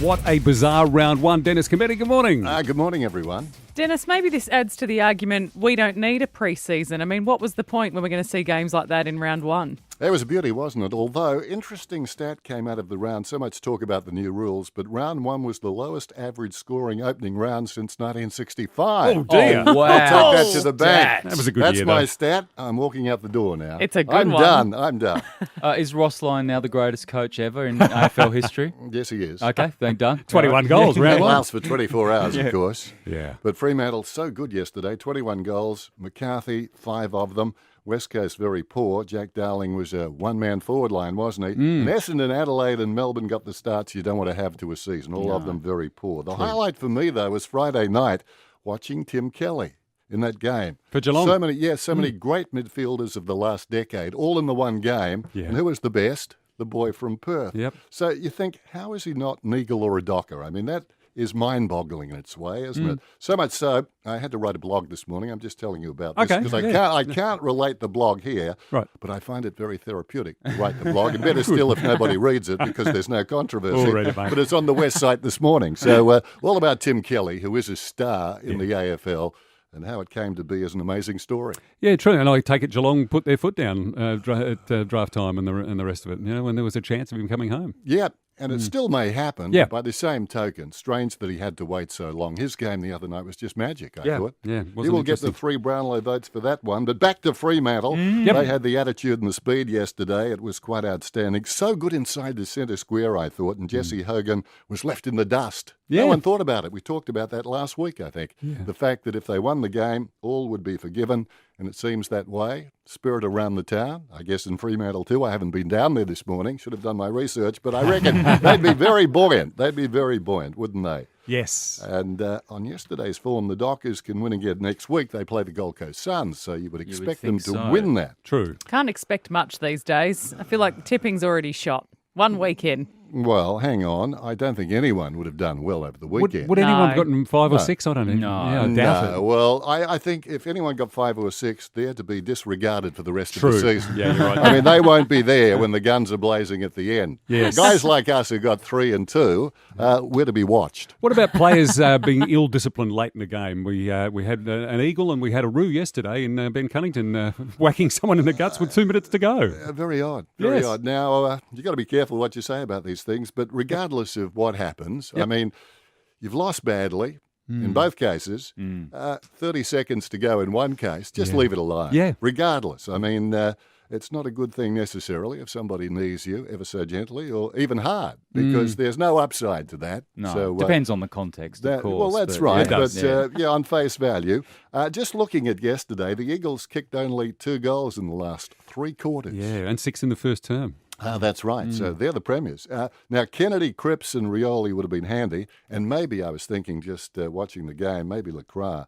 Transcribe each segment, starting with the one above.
What a bizarre round one. Dennis Cometti, good morning. Good morning, everyone. Dennis, maybe this adds to the argument we don't need a pre-season. I mean, what was the point when we're going to see games like that in round one? It was a beauty, wasn't it? Although, interesting stat came out of the round. So much talk about the new rules, but round one was the lowest average scoring opening round since 1965. Oh, dear. Oh, wow. I'll take that to the bank. That was a good That's year, my though. stat. I'm walking out the door now. It's a good I'm one. I'm done. Is Ross Lyon now the greatest coach ever in AFL history? Yes, he is. Okay, then done. 21 goals, It round one. lasts for 24 hours, of course. Yeah. But Fremantle, so good yesterday. 21 goals. McCarthy, 5 of them. West Coast very poor. Jack Darling was a one-man forward line, wasn't he? And Essendon, Adelaide and Melbourne got the starts you don't want to have to a season. All of them very poor. The highlight for me, though, was Friday night watching Tim Kelly in that game. For Geelong. So many great midfielders of the last decade, all in the one game. Yeah. And who was the best? The boy from Perth. Yep. So you think, how is he not an Eagle or a Docker? I mean, that is mind-boggling in its way, isn't it? So much so, I had to write a blog this morning. I'm just telling you about this Okay, because yeah. I can't relate the blog here, Right. but I find it very therapeutic to write the blog. And better still if nobody reads it because there's no controversy. We'll read it, mate. But it's on the West site this morning. So all about Tim Kelly, who is a star in the AFL, and how it came to be is an amazing story. Yeah, true. And I take it Geelong put their foot down at draft time and the rest of it, you know, when there was a chance of him coming home. Yeah, and it still may happen. Yeah. By the same token, strange that he had to wait so long. His game the other night was just magic, I Yeah. thought. Yeah, He wasn't will get the interesting. 3 Brownlow votes for that one. But back to Fremantle. They had the attitude and the speed yesterday. It was quite outstanding. So good inside the centre square, I thought. And Jesse Hogan was left in the dust. Yeah. No one thought about it. We talked about that last week, I think. The fact that if they won the game, all would be forgiven. And it seems that way. Spirit around the town, I guess in Fremantle too. I haven't been down there this morning. Should have done my research. But I reckon they'd be very buoyant. They'd be very buoyant, wouldn't they? Yes. And on yesterday's form, the Dockers can win again next week. They play the Gold Coast Suns, so you would expect them think to so. win that. True. Can't expect much these days. I feel like tipping's already shot. 1 week in. Well, hang on. I don't think anyone would have done well over the weekend. Would anyone No. gotten 5 or No. 6? I don't know. No. Yeah, I doubt No, it. well, I think if anyone got 5 or 6, they're to be disregarded for the rest of the True. season. Yeah, you're right. I mean, they won't be there when the guns are blazing at the end. Yes. Guys like us who got 3 and 2, we're to be watched. What about players being ill-disciplined late in the game? We had an eagle and we had a roo yesterday in Ben Cunnington whacking someone in the guts with 2 minutes to go. Very odd. Very Yes. odd. Now, you've got to be careful what you say about these things, but regardless of what happens, I mean, you've lost badly in both cases. 30 seconds to go in one case. Just leave it alone. Yeah. Regardless. I mean, it's not a good thing necessarily if somebody knees you ever so gently or even hard because there's no upside to that. No, So, depends on the context, of course. well, that's but- right. It does. But on face value, just looking at yesterday, the Eagles kicked only 2 goals in the last 3 quarters. Yeah, and 6 in the first term. That's right. So they're the premiers. Now, Kennedy, Cripps and Rioli would have been handy. And maybe I was thinking just watching the game, maybe Lacroix.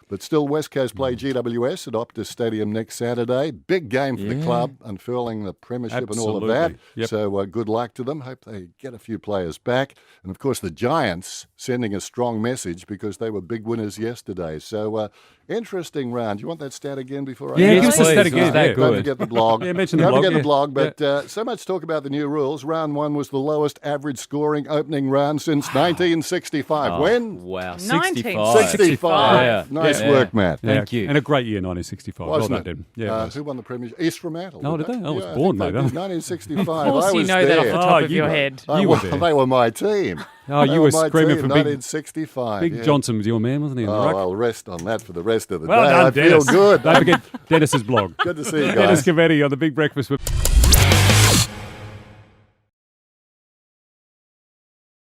But still, West Coast play GWS at Optus Stadium next Saturday. Big game for the club, unfurling the premiership and all of that. Absolutely. Yep. So good luck to them. Hope they get a few players back. And, of course, the Giants sending a strong message because they were big winners yesterday. So interesting round. You want that stat again before I Yeah, go? give us the please. stat It's again. that Yeah. good. Don't forget the blog. Yeah, mention the Don't blog, forget yeah. the blog. But so much talk about the new rules. Round 1 was the lowest average scoring opening round since 1965. When? Wow, 1965. 65. Yeah. Nice Yeah. work, Matt. Thank you. And a great year, 1965. Wasn't well it? done, Dan. Yeah, it was. Who won the premiership? East Fremantle. Oh, didn't did they? I was Yeah, born, think mate. they did. 1965. Of course I you was know that off the there. top of you your were. head. You were there. They were my team. Oh, They you were my screaming team, for big 1965. Big yeah. Johnson was your man, wasn't he? In the Oh, ruck? I'll rest on that for the rest of the Well day. done, I Dennis. feel good. Don't forget Dennis's blog. Good to see you guys. Dennis Cometti on the Big Breakfast with